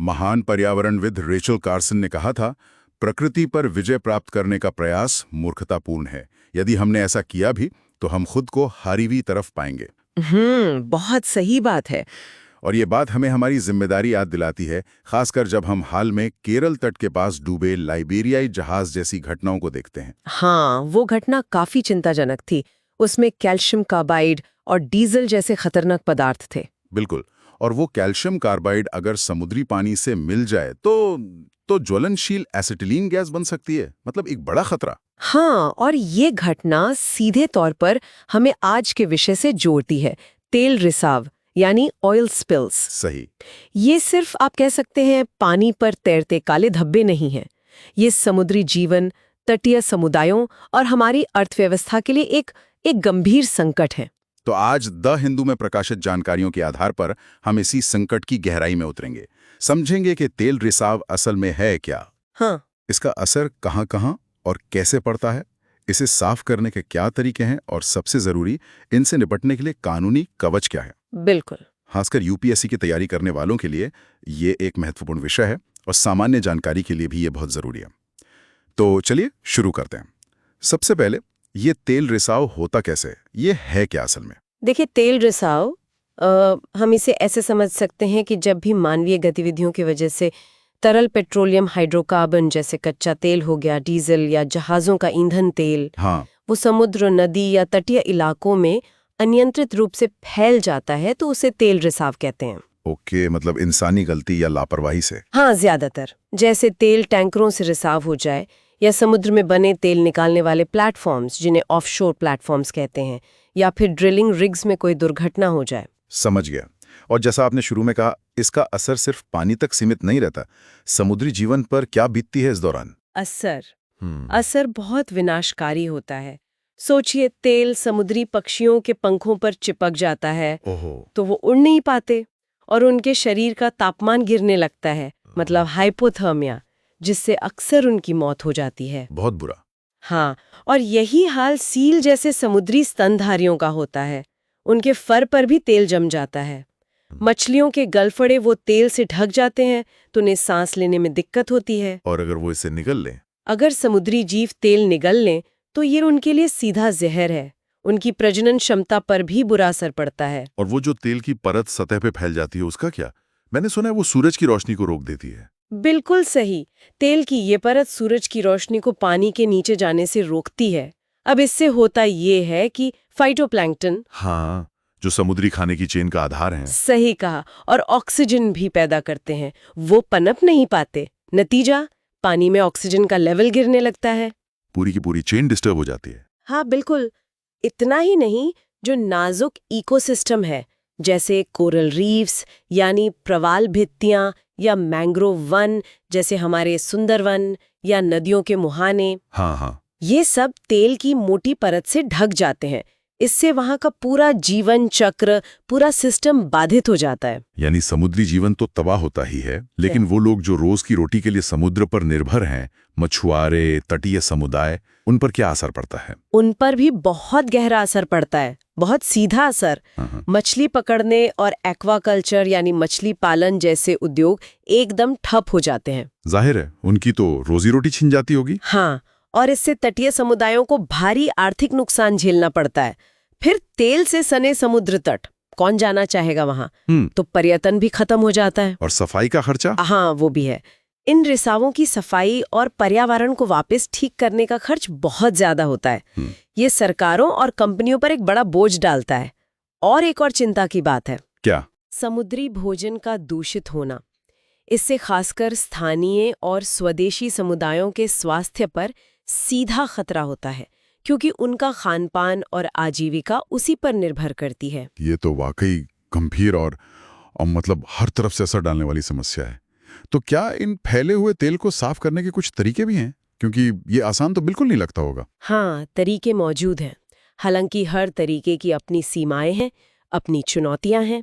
महान पर्यावरणविद Rachel Carson ने कहा था, प्रकृति पर विजय प्राप्त करने का प्रयास मूर्खतापूर्ण है। यदि हमने ऐसा किया भी तो हम खुद को हारी हुई तरफ पाएंगे। बहुत सही बात है। और ये बात हमें हमारी जिम्मेदारी याद दिलाती है, खासकर जब हम हाल में केरल तट के पास डूबे लाइबेरियाई जहाज जैसी घटनाओं को देखते हैं। हाँ, वो घटना काफी चिंताजनक थी। उसमें कैल्शियम कार्बाइड और डीजल जैसे खतरनाक पदार्थ थे। बिल्कुल। और वो कैल्शियम कार्बाइड अगर समुद्री पानी से मिल जाए तो ज्वलनशील एसिटिलीन गैस बन सकती है। मतलब एक बड़ा खतरा। हाँ, और ये घटना सीधे तौर पर हमें आज के विषय से जोड़ती है, तेल रिसाव यानी ऑयल स्पिल्स। सही। ये सिर्फ आप कह सकते हैं पानी पर तैरते काले धब्बे नहीं हैं। ये समुद्री जीवन, तटीय समुदायों और हमारी अर्थव्यवस्था के लिए एक गंभीर संकट है। तो आज द हिंदू में प्रकाशित जानकारियों के आधार पर हम इसी संकट की गहराई में उतरेंगे, समझेंगे कि तेल रिसाव असल में है क्या। हाँ, इसका असर कहाँ-कहाँ और कैसे पड़ता है, इसे साफ करने के क्या तरीके हैं और सबसे जरूरी, इनसे निपटने के लिए कानूनी कवच क्या है। बिल्कुल। खासकर यूपीएससी की तैयारी करने वालों के लिए ये एक महत्वपूर्ण विषय है और सामान्य जानकारी के लिए भी ये बहुत जरूरी है। तो चलिए शुरू करते हैं। सबसे पहले, ये तेल रिसाव होता कैसे है? ये है क्या असल में? देखिए, तेल रिसाव हम इसे ऐसे समझ सकते हैं कि जब भी मानवीय गतिविधियों की वजह से तरल पेट्रोलियम हाइड्रोकार्बन जैसे कच्चा तेल हो गया, डीजल या जहाज़ों का ईंधन तेल, हाँ, वो समुद्र, नदी या तटीय इलाकों में अनियंत्रित रूप से फैल जाता है तो उसे तेल रिसाव कहते हैं। ओके, मतलब इंसानी गलती या लापरवाही से। हाँ, ज्यादातर जैसे तेल टैंकरों से रिसाव हो जाए या समुद्र में बने तेल निकालने वाले प्लेटफॉर्म्स जिन्हें ऑफशोर प्लेटफॉर्म्स कहते हैं, या फिर ड्रिलिंग रिग्स में कोई दुर्घटना हो जाए। समझ गया। और जैसा आपने शुरू में कहा, इसका असर सिर्फ पानी तक सीमित नहीं रहता। समुद्री जीवन पर क्या बीतती है इस दौरान? असर बहुत विनाशकारी होता है। सोचिए, तेल समुद्री पक्षियों के पंखों पर चिपक जाता है तो वो उड़ नहीं पाते और उनके शरीर का तापमान गिरने लगता है, मतलब हाइपोथर्मिया, जिससे अक्सर उनकी मौत हो जाती है। बहुत बुरा। हाँ, और यही हाल सील जैसे समुद्री स्तनधारियों का होता है। उनके फर पर भी तेल जम जाता है। मछलियों के गलफड़े वो तेल से ढक जाते हैं तो उन्हें सांस लेने में दिक्कत होती है। और अगर वो इसे निगल लें? अगर समुद्री जीव तेल निगल लें तो ये उनके लिए सीधा जहर है। उनकी प्रजनन क्षमता पर भी बुरा असर पड़ता है। और वो जो तेल की परत सतह पे फैल जाती है, उसका क्या? मैंने सुना है वो सूरज की रोशनी को रोक देती है। बिल्कुल सही। तेल की ये परत सूरज की रोशनी को पानी के नीचे जाने से रोकती है। अब इससे होता ये है कि फाइटोप्लैंक्टन, हाँ, जो समुद्री खाने की चेन का आधार है, सही कहा, और ऑक्सीजन भी पैदा करते हैं, वो पनप नहीं पाते। नतीजा, पानी में ऑक्सीजन का लेवल गिरने लगता है। पूरी की पूरी चेन डिस्टर्ब हो जाती है। हाँ, बिल्कुल। इतना ही नहीं, जो नाजुक इकोसिस्टम है, जैसे कोरल रीफ्स यानी प्रवाल भित्तियां या मैंग्रोव वन जैसे हमारे सुंदरवन या नदियों के मुहाने, हाँ, ये सब तेल की मोटी परत से ढक जाते हैं। इससे वहां का पूरा जीवन चक्र, पूरा सिस्टम बाधित हो जाता है। यानी समुद्री जीवन तो तबाह होता ही है, लेकिन वो लोग जो रोज की रोटी के लिए समुद्र पर निर्भर हैं, मछुआरे, तटीय समुदाय, उन पर क्या असर पड़ता है? उन पर भी बहुत गहरा असर पड़ता है, बहुत सीधा असर। मछली पकड़ने और एक्वाकल्चर यानी मछली पालन जैसे उद्योग एकदम ठप हो जाते हैं। जाहिर है, उनकी तो रोजी रोटी छिन जाती होगी। हाँ, और इससे तटीय समुदायों को भारी आर्थिक नुकसान झेलना पड़ता है। फिर तेल से सने समुद्र तट, कौन जाना चाहेगा वहां? तो पर्यटन भी खत्म हो जाता है। और सफाई का खर्चा? हाँ, वो भी है। इन रिसावों की सफाई और पर्यावरण को वापस ठीक करने का खर्च बहुत ज्यादा होता है। ये सरकारों और कंपनियों पर एक बड़ा बोझ डालता है। और एक और चिंता की बात है। क्या? समुद्री भोजन का दूषित होना। इससे खासकर स्थानीय और स्वदेशी समुदायों के स्वास्थ्य पर सीधा खतरा होता है, क्योंकि उनका खानपान और आजीविका उसी पर निर्भर करती है। ये तो वाकई गंभीर और मतलब हर तरफ से असर डालने वाली समस्या है। तो क्या इन फैले हुए तेल को साफ करने के कुछ तरीके भी हैं? क्योंकि ये आसान तो बिल्कुल नहीं लगता होगा। हाँ, तरीके मौजूद हैं। हालांकि हर तरीके की अपनी सीमाएं हैं, अपनी चुनौतियां हैं।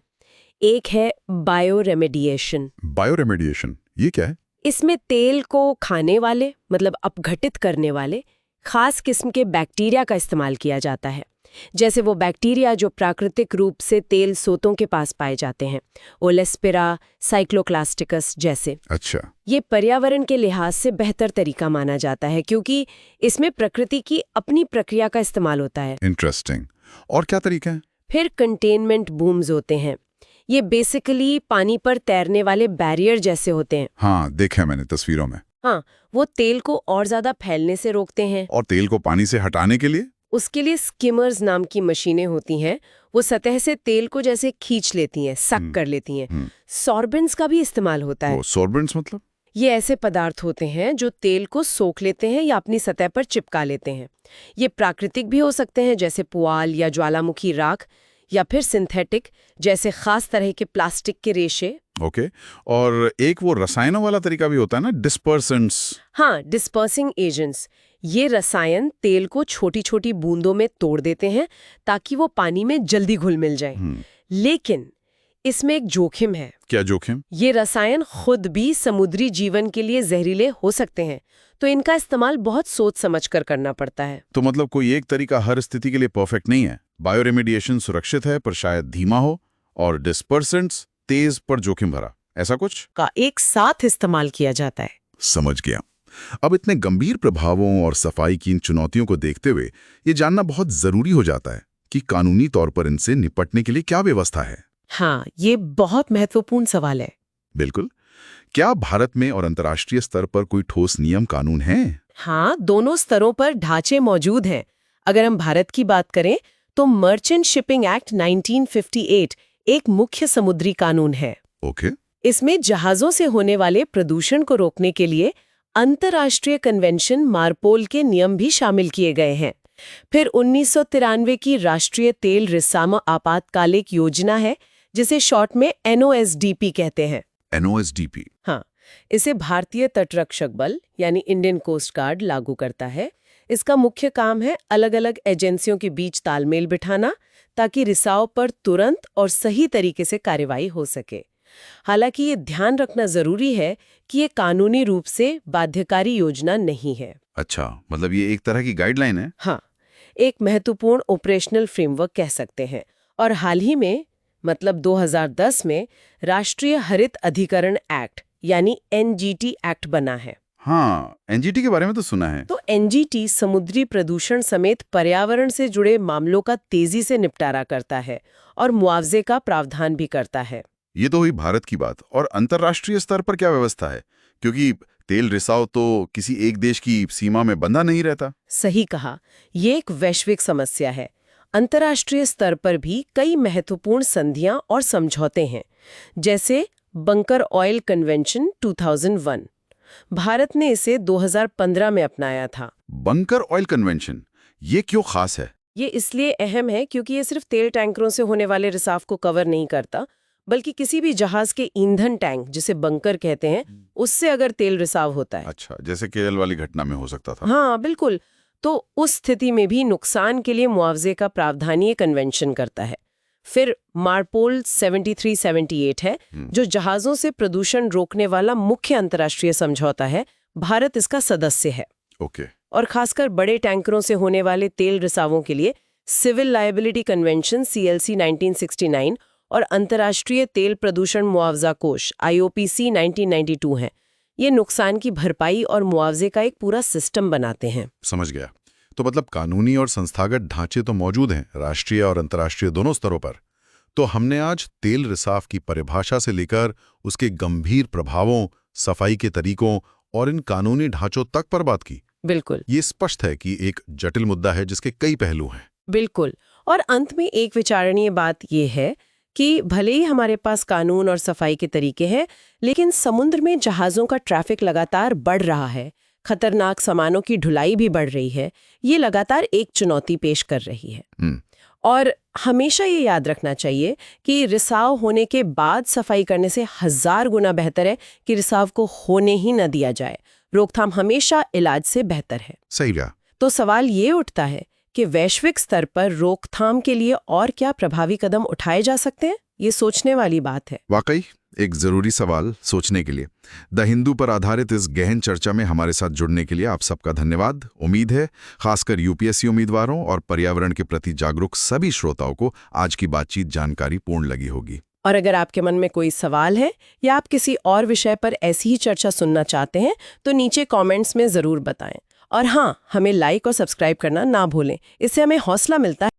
एक है बायोरेमेडिएशन। बायोरेमेडिएशन, ये क्या है? इसमें तेल को खाने वाले, मतलब अपघटित करने वाले खास किस्म के बैक्टीरिया का इस्तेमाल किया जाता है। जैसे वो बैक्टीरिया जो प्राकृतिक रूप से तेल सोतों के पास पाए जाते हैं, ओलेस्पेरा, साइक्लोक्लास्टिकस जैसे। अच्छा। ये पर्यावरण के लिहाज से बेहतर तरीका माना जाता है क्योंकि इसमें प्रकृति की अपनी प्रक्रिया का इस्तेमाल होता है। इंटरेस्टिंग। और क्या तरीका है? फिर कंटेनमेंट बूम्स होते हैं। ये बेसिकली पानी पर तैरने वाले बैरियर जैसे होते हैं। हाँ, देखा मैंने तस्वीरों में। हाँ, वो तेल को और ज्यादा फैलने से रोकते हैं। और तेल को पानी से हटाने के लिए? उसके लिए स्किमर्स नाम की मशीनें होती हैं। वो सतह से तेल को जैसे खींच लेती हैं, सक कर लेती हैं। सॉर्बेंट्स का भी इस्तेमाल होता है। सॉर्बेंट्स मतलब? ये ऐसे पदार्थ होते हैं जो तेल को सोख लेते हैं या अपनी सतह पर चिपका लेते हैं। ये प्राकृतिक भी हो सकते हैं जैसे पुआल या ज्वालामुखी राख, या फिर सिंथेटिक जैसे खास तरह के प्लास्टिक के रेशे। ओके। और एक वो रसायनों वाला तरीका भी होता है ना, डिस्पर्सेंट्स। हाँ, डिस्पर्सिंग एजेंट्स। ये रसायन तेल को छोटी छोटी बूंदों में तोड़ देते हैं ताकि वो पानी में जल्दी घुल मिल जाए। लेकिन इसमें एक जोखिम है। क्या जोखिम? ये रसायन खुद भी समुद्री जीवन के लिए जहरीले हो सकते हैं, तो इनका इस्तेमाल बहुत सोच समझ कर करना पड़ता है। तो मतलब कोई एक तरीका हर स्थिति के लिए परफेक्ट नहीं है। बायोरेमिडिएशन सुरक्षित है पर शायद धीमा हो, और डिस्पर्सेंट्स तेज पर जोखिम भरा, ऐसा कुछ का एक साथ इस्तेमाल किया जाता है। समझ गया। अब इतने गंभीर प्रभावों और सफाई की इन चुनौतियों को देखते हुए ये जानना बहुत जरूरी हो जाता है कि कानूनी तौर पर इनसे निपटने के लिए क्या व्यवस्था है। हाँ, ये बहुत महत्वपूर्ण सवाल है। बिल्कुल। क्या भारत में और अंतर्राष्ट्रीय स्तर पर कोई ठोस नियम कानून हैं? हाँ, दोनों स्तरों पर ढांचे मौजूद हैं। अगर हम भारत की बात करें तो मर्चेंट शिपिंग एक्ट 1958 एक मुख्य समुद्री कानून है। ओके। इसमें जहाजों से होने वाले प्रदूषण को रोकने के लिए अंतर्राष्ट्रीय कन्वेंशन मार्पोल के नियम भी शामिल किए गए हैं। फिर 1993 की राष्ट्रीय तेल रिसाव आपातकालिक योजना है, जिसे शॉर्ट में NOSDP कहते हैं। NOSDP? हाँ, इसे भारतीय तटरक्षक बल यानी इंडियन कोस्ट गार्ड लागू करता है। इसका मुख्य काम है अलग अलग एजेंसियों के बीच तालमेल बिठाना ताकि रिसाव पर तुरंत और सही तरीके से कार्रवाई हो सके। हालांकि ये ध्यान रखना जरूरी है कि ये कानूनी रूप से बाध्यकारी योजना नहीं है। अच्छा, मतलब ये एक तरह की गाइडलाइन है। हाँ, एक महत्वपूर्ण ऑपरेशनल फ्रेमवर्क कह सकते हैं। और हाल ही में मतलब 2010 में राष्ट्रीय हरित अधिकरण एक्ट यानी NGT एक्ट बना है। हाँ, NGT के बारे में तो सुना है। तो NGT समुद्री प्रदूषण समेत पर्यावरण से जुड़े मामलों का तेजी से निपटारा करता है और मुआवजे का प्रावधान भी करता है। ये तो हुई भारत की बात। और अंतर्राष्ट्रीय स्तर पर क्या व्यवस्था है? क्योंकि तेल रिसाव तो किसी एक देश की सीमा में बंधा नहीं रहता। सही कहा, ये एक वैश्विक समस्या है। अंतर्राष्ट्रीय स्तर पर भी कई महत्वपूर्ण संधियां और समझौते हैं, जैसे बंकर ऑयल कन्वेंशन 2001। भारत ने इसे 2015 में अपनाया था। बंकर ऑयल कन्वेंशन, ये क्यों खास है? ये इसलिए अहम है क्योंकि ये सिर्फ तेल टैंकरों से होने वाले रिसाव को कवर नहीं करता, बल्कि किसी भी जहाज के ईंधन टैंक, जिसे बंकर कहते हैं, उससे अगर तेल रिसाव होता है। अच्छा, जैसे केरल वाली घटना में हो सकता था। हाँ बिल्कुल। तो उस स्थिति में भी नुकसान के लिए मुआवजे का प्रावधान ये कन्वेंशन करता है। फिर मार्पोल 73-78 है, जो जहाजों से प्रदूषण रोकने वाला मुख्य अंतर्राष्ट्रीय समझौता है। भारत इसका सदस्य है। ओके। और खासकर बड़े टैंकरों से होने वाले तेल रिसावों के लिए सिविल लायबिलिटी कन्वेंशन CLC 1969 और अंतर्राष्ट्रीय तेल प्रदूषण मुआवजा कोष IOPC 1992 हैं। ये नुकसान की भरपाई और मुआवजे का एक पूरा सिस्टम बनाते हैं। समझ गया। तो मतलब कानूनी और संस्थागत ढांचे तो मौजूद हैं राष्ट्रीय और अंतर्राष्ट्रीय दोनों स्तरों पर। तो हमने आज तेल रिसाव की परिभाषा से लेकर उसके गंभीर प्रभावों, सफाई के तरीकों और इन कानूनी ढांचों तक पर बात की। बिल्कुल। ये स्पष्ट है कि एक जटिल मुद्दा है जिसके कई पहलू हैं। बिल्कुल। और अंत में एक विचारणीय बात ये है कि भले ही हमारे पास कानून और सफाई के तरीके हैं, लेकिन समुद्र में जहाज़ों का ट्रैफिक लगातार बढ़ रहा है, खतरनाक सामानों की ढुलाई भी बढ़ रही है। ये लगातार एक चुनौती पेश कर रही है। और हमेशा ये याद रखना चाहिए कि रिसाव होने के बाद सफाई करने से 1000 गुना बेहतर है कि रिसाव को होने ही न दिया जाए। रोकथाम हमेशा इलाज से बेहतर है। सही कहा। तो सवाल ये उठता है कि वैश्विक स्तर पर रोकथाम के लिए और क्या प्रभावी कदम उठाए जा सकते हैं? ये सोचने वाली बात है। वाकई एक जरूरी सवाल सोचने के लिए। द हिंदू पर आधारित इस गहन चर्चा में हमारे साथ जुड़ने के लिए आप सबका धन्यवाद। उम्मीद है खासकर यूपीएससी उम्मीदवारों और पर्यावरण के प्रति जागरूक सभी श्रोताओं को आज की बातचीत जानकारी पूर्ण लगी होगी। और अगर आपके मन में कोई सवाल है या आप किसी और विषय पर ऐसी ही चर्चा सुनना चाहते हैं तो नीचे कमेंट्स में ज़रूर बताएं। और हाँ, हमें लाइक और सब्सक्राइब करना ना भूलें, इससे हमें हौसला मिलता है